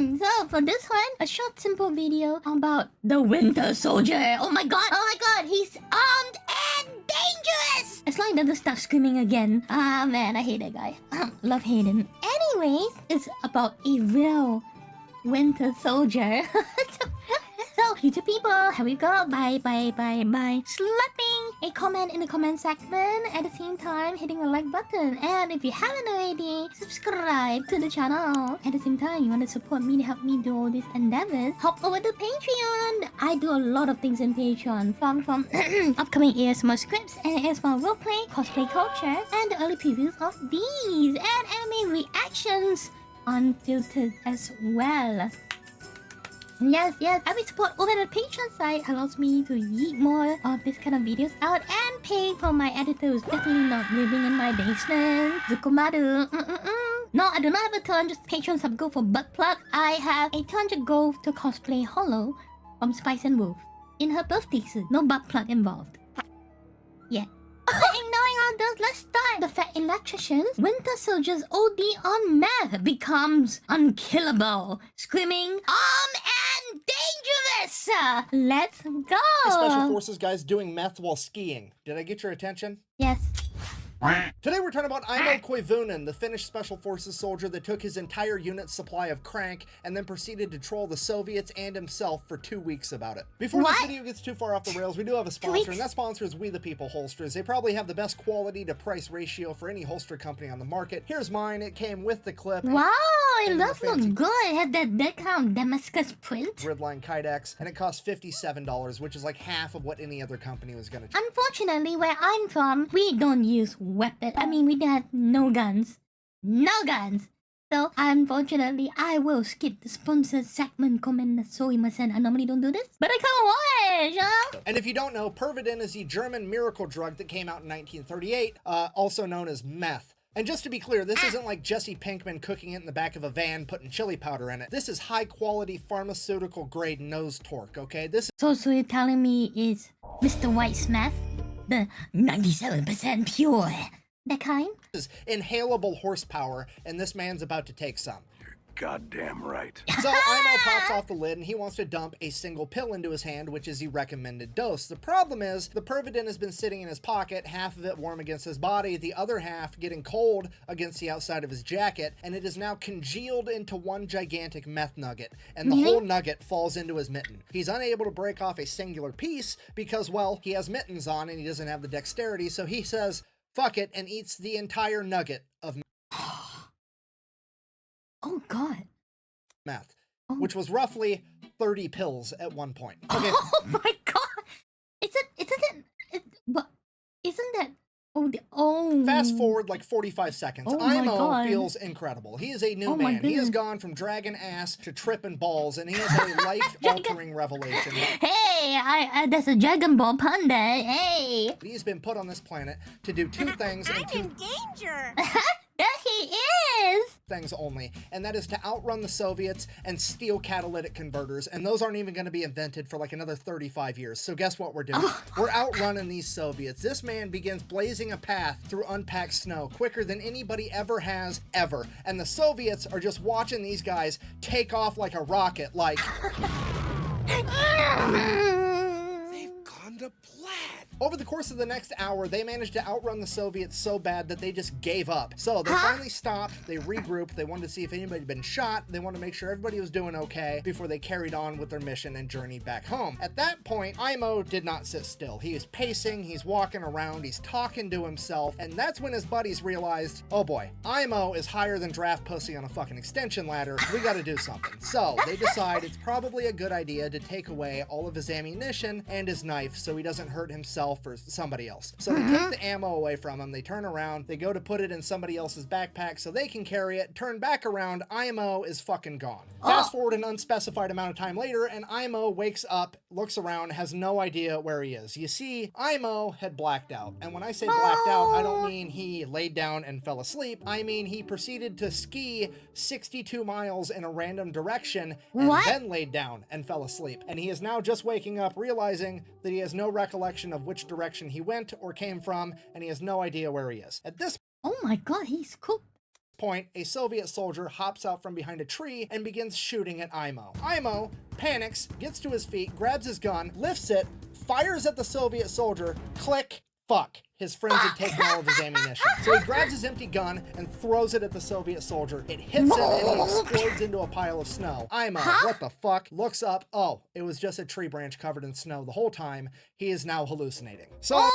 So for this one, a short simple video about the Winter Soldier. Oh my god, he's armed and dangerous! As long as he doesn't start screaming again. Ah man, I hate that guy. Love hate him. Anyways, it's about a real Winter Soldier. So, YouTube people, here we go. Bye. Slapping a comment in the comment segment, at the same time hitting a like button. And if you haven't already, subscribe to the channel. At the same time, you want to support me to help me do all these endeavors, hop over to Patreon. I do a lot of things in Patreon, from upcoming ASMR scripts and ASMR roleplay, cosplay culture, and the early previews of these, and anime reactions unfiltered as well. Yes, every support over the Patreon site allows me to yeet more of this kind of videos out and pay for my editor who's definitely not living in my basement. Zikimaruu. No, I do not have a 200 Patreon sub goal for butt plug. I have a 200 goal to cosplay Hollow from Spice and Wolf in her birthday suit. No butt plug involved. Yeah. Ignoring all those, let's start. The fat electrician, Winter Soldier's OD on meth becomes unkillable, screaming, and dangerous! Let's go! Special Forces guys doing meth while skiing. Did I get your attention? Yes. Today we're talking about Aimo Koivunen, the Finnish Special Forces soldier that took his entire unit's supply of crank and then proceeded to troll the Soviets and himself for 2 weeks about it. Before this video gets too far off the rails, we do have a sponsor, and that sponsor is We The People Holsters. They probably have the best quality to price ratio for any holster company on the market. Here's mine. It came with the clip. Wow, it does look good. It had that kind of Damascus print. Gridline Kydex, and it costs $57, which is like half of what any other company was going to charge. Unfortunately, where I'm from, we don't use weapons. I mean, we got no guns. No guns! So, unfortunately, I will skip the sponsored segment comment. Sorry,ません. I normally don't do this, but I can't watch, huh? And if you don't know, Pervidin is the German miracle drug that came out in 1938, also known as meth. And just to be clear, this isn't like Jesse Pinkman cooking it in the back of a van, putting chili powder in it. This is high-quality pharmaceutical-grade nose torque, okay? This So you're telling me it's Mr. White's meth? The 97% pure. That kind? is inhalable horsepower, and this man's about to take some. You're goddamn right. So Aimo pops off the lid, and he wants to dump a single pill into his hand, which is the recommended dose. The problem is, the Pervidin has been sitting in his pocket, half of it warm against his body, the other half getting cold against the outside of his jacket, and it is now congealed into one gigantic meth nugget, and the whole nugget falls into his mitten. He's unable to break off a singular piece because, well, he has mittens on and he doesn't have the dexterity, so he says, fuck it, and eats the entire nugget of Oh god. meth, which was roughly 30 pills at one point. Okay. Oh my god! Isn't that... Oh. Fast forward like 45 seconds. Oh my Aimo God. feels incredible. He is a new Oh my man. He has goodness. gone from dragon ass to tripping balls, and he has a life-altering revelation. Hey, that's a Dragon Ball pun there. Hey. He's been put on this planet to do two things. I'm in danger! There he is. Things only, and that is to outrun the Soviets and steal catalytic converters, and those aren't even going to be invented for like another 35 years. So guess what we're doing? We're outrunning these Soviets. This man begins blazing a path through unpacked snow quicker than anybody ever has, ever. And the Soviets are just watching these guys take off like a rocket, like... They've gone to plaid. Over the course of the next hour, they managed to outrun the Soviets so bad that they just gave up. So they finally stopped, they regrouped, they wanted to see if anybody had been shot, they wanted to make sure everybody was doing okay before they carried on with their mission and journeyed back home. At that point, Aimo did not sit still. He is pacing, he's walking around, he's talking to himself, and that's when his buddies realized, oh boy, Aimo is higher than draft pussy on a fucking extension ladder, we gotta do something. So they decide it's probably a good idea to take away all of his ammunition and his knife so he doesn't hurt himself or somebody else. So they take the ammo away from him, they turn around, they go to put it in somebody else's backpack so they can carry it, turn back around, Aimo is fucking gone. Fast forward an unspecified amount of time later, and Aimo wakes up, looks around, has no idea where he is. You see, Aimo had blacked out. And when I say blacked out, I don't mean he laid down and fell asleep. I mean he proceeded to ski 62 miles in a random direction and then laid down and fell asleep. And he is now just waking up, realizing that he has no recollection of which direction he went or came from, and he has no idea where he is. At this Oh my god, he's cooked. Point, a Soviet soldier hops out from behind a tree and begins shooting at Aimo. Aimo panics, gets to his feet, grabs his gun, lifts it, fires at the Soviet soldier, click, fuck. His friends had taken all of his ammunition. So he grabs his empty gun and throws it at the Soviet soldier. It hits him and he explodes into a pile of snow. Aimo, what the fuck? Looks up. Oh, it was just a tree branch covered in snow the whole time. He is now hallucinating. So,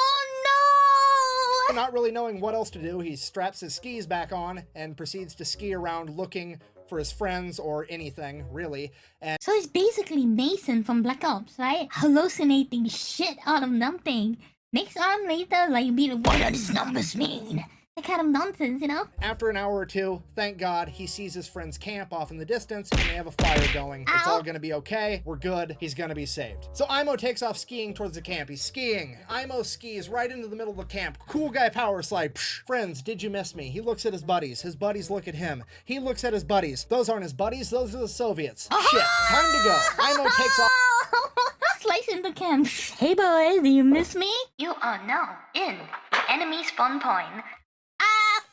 not really knowing what else to do, he straps his skis back on and proceeds to ski around looking for his friends or anything, really. And So it's basically Mason from Black Ops, right? Hallucinating shit out of nothing. Next on later, like, be like, what do these numbers mean? That kind of nonsense, you know? after an hour or two, thank God, he sees his friend's camp off in the distance and they have a fire going. It's all gonna be okay. We're good. He's gonna be saved. So Aimo takes off skiing towards the camp. He's skiing. Aimo skis right into the middle of the camp. Cool guy power slide. Psh. Friends, did you miss me? He looks at his buddies. His buddies look at him. He looks at his buddies. Those aren't his buddies. Those are the Soviets. Shit. Time to go. Aimo takes off. Slice in the camp. Hey boys, do you miss me? You are now in the enemy spawn point.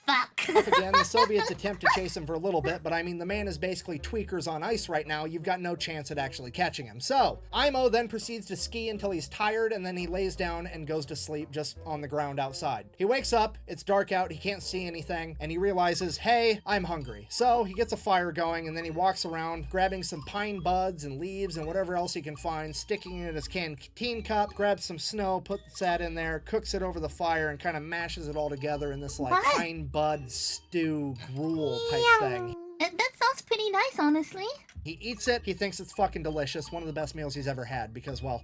Fuck. Again, the Soviets attempt to chase him for a little bit, but I mean, the man is basically tweakers on ice right now. You've got no chance at actually catching him. So, Aimo then proceeds to ski until he's tired, and then he lays down and goes to sleep just on the ground outside. He wakes up, it's dark out, he can't see anything, and he realizes, hey, I'm hungry. So, he gets a fire going, and then he walks around, grabbing some pine buds and leaves and whatever else he can find, sticking it in his canteen cup, grabs some snow, puts that in there, cooks it over the fire, and kind of mashes it all together in this, like, pine bud stew gruel type thing. That sounds pretty nice, honestly. He eats it. He thinks it's fucking delicious. One of the best meals he's ever had because, well,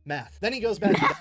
meth. Then he goes back to bed.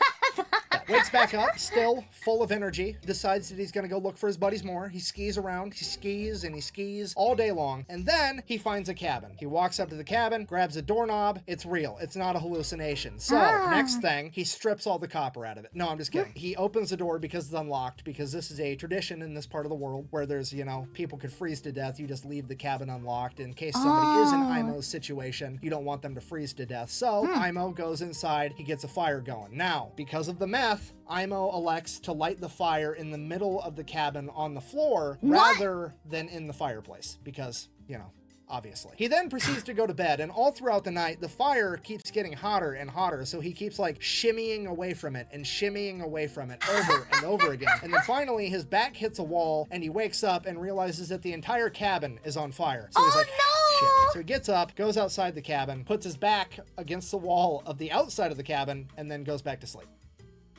Wakes back up, still full of energy, decides that he's gonna go look for his buddies more. He skis around, he skis and he skis all day long, and then he finds a cabin. He walks up to the cabin, grabs a doorknob. It's real. It's not a hallucination. So, next thing, he strips all the copper out of it. No, I'm just kidding. He opens the door because it's unlocked, because this is a tradition in this part of the world where there's, you know, people could freeze to death. You just leave the cabin unlocked in case somebody is in Aimo's situation. You don't want them to freeze to death. So, Aimo goes inside, he gets a fire going. Now, because of the meth, Aimo elects to light the fire in the middle of the cabin on the floor rather than in the fireplace because, you know, obviously. He then proceeds to go to bed, and all throughout the night, the fire keeps getting hotter and hotter, so he keeps, like, shimmying away from it and shimmying away from it over and over again. And then finally, his back hits a wall, and he wakes up and realizes that the entire cabin is on fire. So he's like, shit. So he gets up, goes outside the cabin, puts his back against the wall of the outside of the cabin, and then goes back to sleep.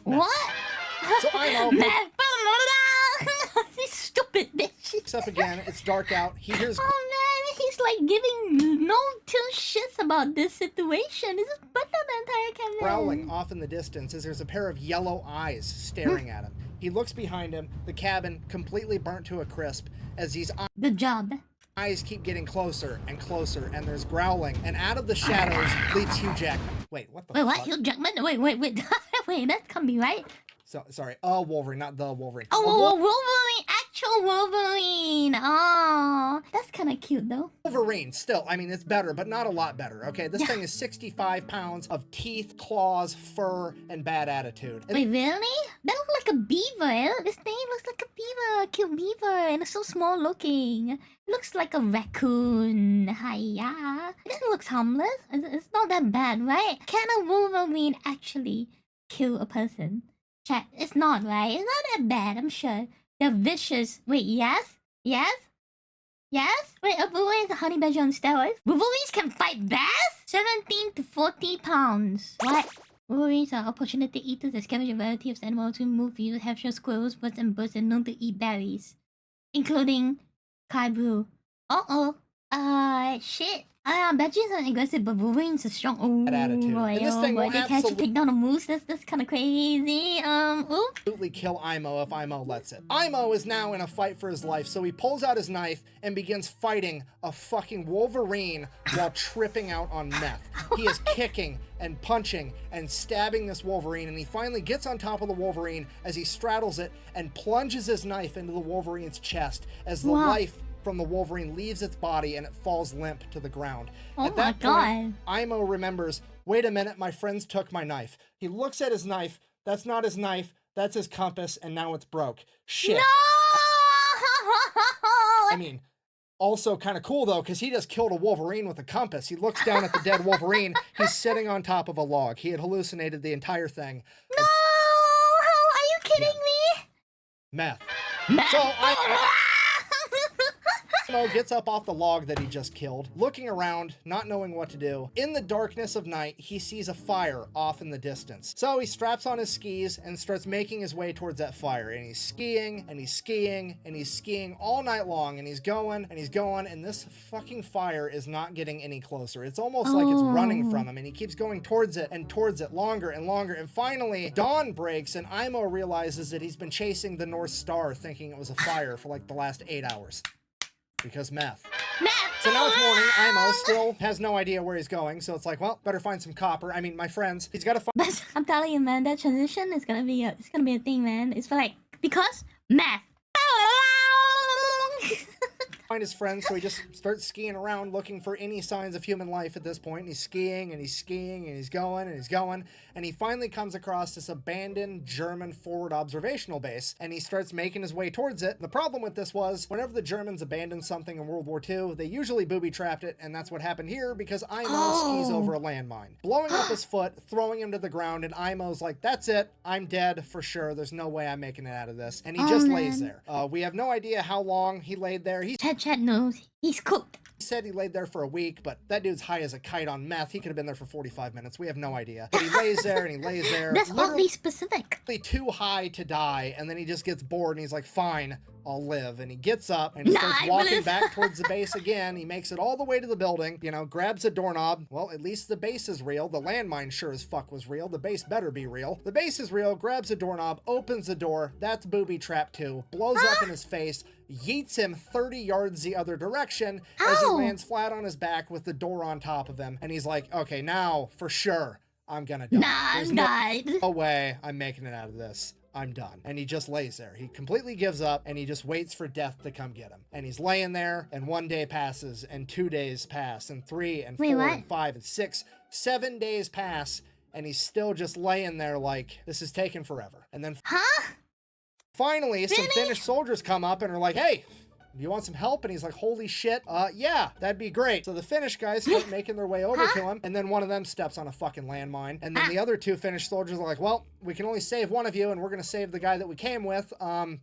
What? So Aimo This stupid bitch. wakes up again. It's dark out. He hears Oh man, he's like giving no two shits about this situation. This is better than entire cabin. growling off in the distance as there's a pair of yellow eyes staring at him. He looks behind him, the cabin completely burnt to a crisp as these Good job. eyes keep getting closer and closer, and there's growling, and out of the shadows leaps Hugh Jackman. Wait, what the Wait, what? fuck? Hugh Jackman? Wait. Wait, that can't be right. So, sorry, Wolverine, not the Wolverine. Oh, Wolverine, actual Wolverine. Oh, that's kind of cute though. Wolverine, still, I mean, it's better, but not a lot better, okay? This thing is 65 pounds of teeth, claws, fur, and bad attitude. And Wait, really? That looks like a beaver. This thing looks like a beaver, a cute beaver, and it's so small looking. Looks like a raccoon. Hiya. It looks harmless. It's not that bad, right? Can a Wolverine actually kill a person? Chat, it's not, right? It's not that bad, I'm sure. They're vicious. Wait, yes? Yes? Yes? Wait, a Wolverine is a honey badger on steroids? Wolverines can fight bears? 17 to 40 pounds. What? Wolverines are opportunity eaters that scavenge a variety of animals to move views, have shown squirrels, birds, and birds, and known to eat berries. Including Koivunen. Shit. Badgers are aggressive, but Wolverine's a strong. Oh, attitude. boy, And this thing will they can actually take down a moose. That's kind of crazy. Ooh. absolutely kill Aimo if Aimo lets it. Aimo is now in a fight for his life, so he pulls out his knife and begins fighting a fucking Wolverine while tripping out on meth. He is kicking and punching and stabbing this Wolverine, and he finally gets on top of the Wolverine as he straddles it and plunges his knife into the Wolverine's chest as the life from the Wolverine leaves its body and it falls limp to the ground. Oh At that my point, Aimo remembers, wait a minute, my friends took my knife. He looks at his knife. That's not his knife. That's his compass, and now it's broke. Shit. No! mean, also kind of cool though, because he just killed a Wolverine with a compass. He looks down at the dead Wolverine. He's sitting on top of a log. He had hallucinated the entire thing. No! How are you kidding me? Meth. Meth. So Aimo gets up off the log that he just killed, looking around, not knowing what to do. In the darkness of night, he sees a fire off in the distance. So he straps on his skis and starts making his way towards that fire. And he's skiing, and he's skiing, and he's skiing all night long. And he's going, and he's going, and this fucking fire is not getting any closer. It's almost like it's running from him, and he keeps going towards it, longer and longer. And finally, dawn breaks, and Aimo realizes that he's been chasing the North Star, thinking it was a fire for like the last 8 hours. Because meth. So now it's morning. Aimo still has no idea where he's going, so it's like, well, better find some copper. I mean, my friends, he's got to find. But I'm telling you, man, that transition is gonna be a thing, man. It's for like because math. Find his friends, so he just starts skiing around looking for any signs of human life at this point. And he's skiing and he's skiing and he's going and he's going, and he finally comes across this abandoned German forward observational base, and he starts making his way towards it. The problem with this was whenever the Germans abandoned something in World War II, they usually booby-trapped it, and that's what happened here because Aimo skis over a landmine, blowing up his foot, throwing him to the ground, and Aimo's like, that's it, I'm dead for sure, there's no way I'm making it out of this, and he just lays there. We have no idea how long he laid there. Chat knows he's cooked. He said he laid there for a week, but that dude's high as a kite on meth. He could have been there for 45 minutes. We have no idea. But he lays there and he lays there. That's oddly specific. Too high to die, and then he just gets bored and he's like, fine, I'll live. And he gets up and he starts walking back towards the base again. He makes it all the way to the building, you know, grabs a doorknob. Well, at least the base is real. The landmine sure as fuck was real. The base better be real. The base is real, grabs a doorknob, opens the door. That's booby trap 2. Blows up in his face, yeets him 30 yards the other direction as he lands flat on his back with the door on top of him. And he's like, okay, now for sure I'm gonna die. There's no way I'm making it out of this. I'm done. And he just lays there. He completely gives up and he just waits for death to come get him. And he's laying there, and 1 day passes, and 2 days pass, and 3 and 4 and 5 and 6, 7 days pass, and he's still just laying there like this is taking forever. And then finally some Finnish soldiers come up and are like, hey, do you want some help? And he's like, holy shit, yeah, that'd be great. So the Finnish guys start making their way over to him, and then one of them steps on a fucking landmine, and then the other 2 Finnish soldiers are like, well, we can only save one of you, and we're gonna save the guy that we came with.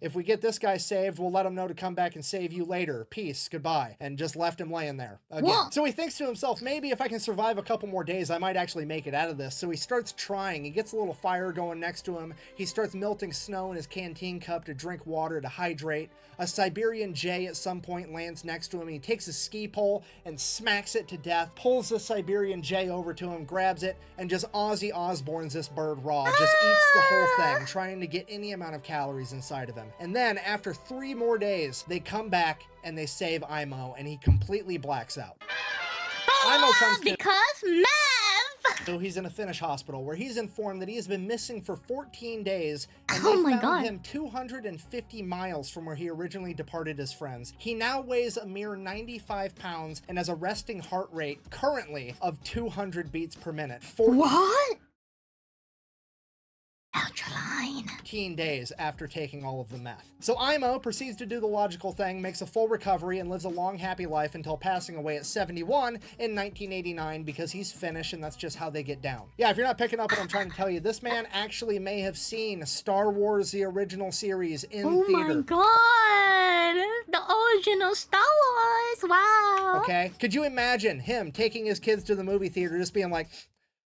If we get this guy saved, we'll let him know to come back and save you later. Peace, goodbye. And just left him laying there again. Whoa. So he thinks to himself, maybe if I can survive a couple more days, I might actually make it out of this. So he starts trying. He gets a little fire going next to him. He starts melting snow in his canteen cup to drink water to hydrate. A Siberian Jay at some point lands next to him. He takes a ski pole and smacks it to death, pulls the Siberian Jay over to him, grabs it, and just Ozzy Osbournes this bird raw. Just eats the whole thing, trying to get any amount of calories inside of him. And then after 3 more days, they come back and they save Aimo, and he completely blacks out. Aimo comes to because math. So he's in a Finnish hospital where he's informed that he has been missing for 14 days, and they found him 250 miles from where he originally departed his friends. He now weighs a mere 95 pounds and has a resting heart rate currently of 200 beats per minute. What? Ultraline. 15 days after taking all of the meth. So Aimo proceeds to do the logical thing, makes a full recovery, and lives a long, happy life until passing away at 71 in 1989 because he's Finnish and that's just how they get down. Yeah, if you're not picking up what I'm trying to tell you, this man actually may have seen Star Wars, the original series, in theater. Oh my god! The original Star Wars! Wow! Okay? Could you imagine him taking his kids to the movie theater just being like,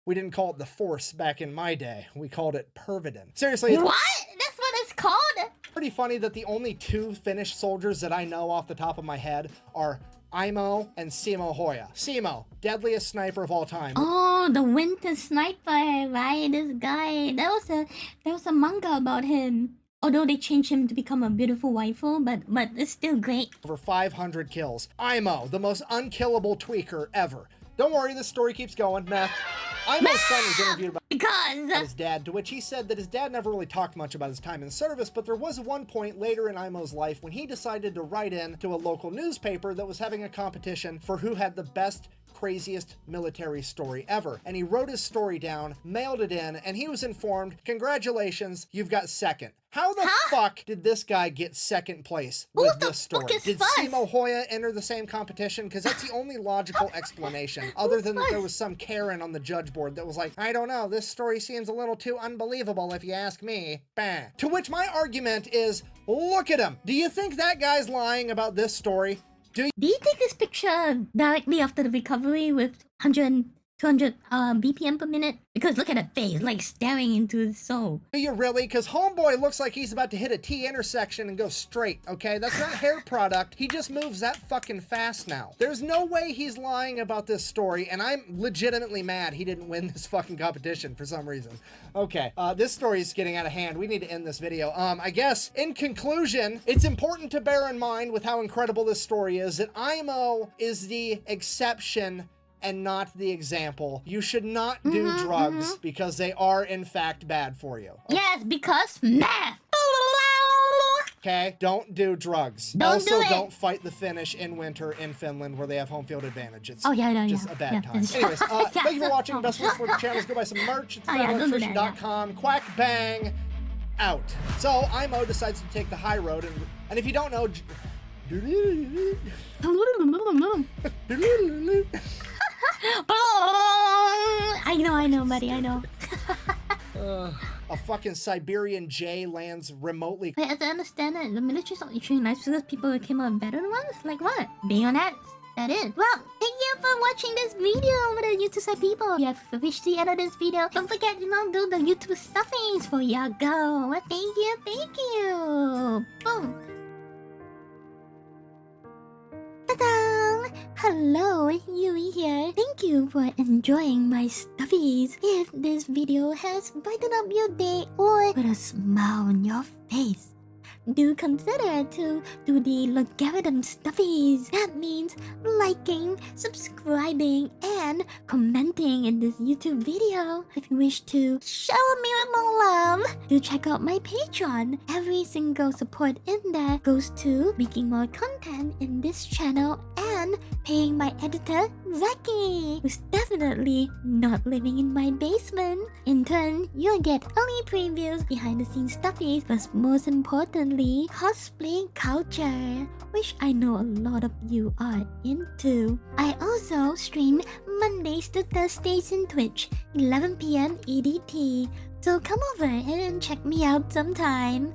we didn't call it the Force back in my day. We called it Pervidin. Seriously. What? That's what it's called? Pretty funny that the only 2 Finnish soldiers that I know off the top of my head are Aimo and Simo Hoya. Simo, deadliest sniper of all time. Oh, the winter sniper, right? This guy. There was a manga about him. Although they changed him to become a beautiful waifu, but it's still great. Over 500 kills. Aimo, the most unkillable tweaker ever. Don't worry, this story keeps going. Meth. Aimo's son was interviewed by his dad, to which he said that his dad never really talked much about his time in service, but there was one point later in Aimo's life when he decided to write in to a local newspaper that was having a competition for who had the best craziest military story ever. And he wrote his story down, mailed it in, and he was informed, congratulations, you've got second. How the fuck did this guy get second place with this story? Did Simo Hoya enter the same competition? Because that's the only logical explanation, other than that there was some Karen on the judge board that was like, I don't know, this story seems a little too unbelievable if you ask me. Bah. To which my argument is, look at him. Do you think that guy's lying about this story? Did he take this picture directly after the recovery with 100, 200 BPM per minute? Because look at the face, like staring into the soul. Do you really? Because homeboy looks like he's about to hit a T intersection and go straight, okay? That's not hair product. He just moves that fucking fast now. There's no way he's lying about this story, and I'm legitimately mad he didn't win this fucking competition for some reason. Okay, this story is getting out of hand. We need to end this video. I guess, in conclusion, it's important to bear in mind with how incredible this story is that Aimo is the exception and not the example. You should not do drugs because they are in fact bad for you. Yes, because math. Okay, don't do drugs. Don't fight the Finnish in winter in Finland where they have home field advantage. It's just a bad time. Anyways, thank you for watching. Best ways to support the channel is go buy some merch. It's electrician.com. Quack bang out. So Aimo decides to take the high road, and if you don't know, I know, buddy, I know. a fucking Siberian Jay lands remotely. As I understand it, the military's not usually nice because people came out better ones? Like what? Bayonets? That is. Well, thank you for watching this video over the YouTube side people. If you have reached the end of this video, don't forget to do the YouTube stuffings for your go. Thank you. Boom. Ta-da! Hello, Yui here. Thank you for enjoying my stuffies. If this video has brightened up your day or put a smile on your face, do consider to do the logarithm stuffies. That means liking, subscribing, and commenting in this YouTube video. If you wish to show me more love, do check out my Patreon. Every single support in there goes to making more content in this channel and paying my editor, Zaki, who's definitely not living in my basement. In turn, you'll get early previews, behind the scenes stuffies, but most importantly, cosplay culture, which I know a lot of you are into. I also stream Mondays to Thursdays in Twitch, 11 PM EDT, so come over and check me out sometime.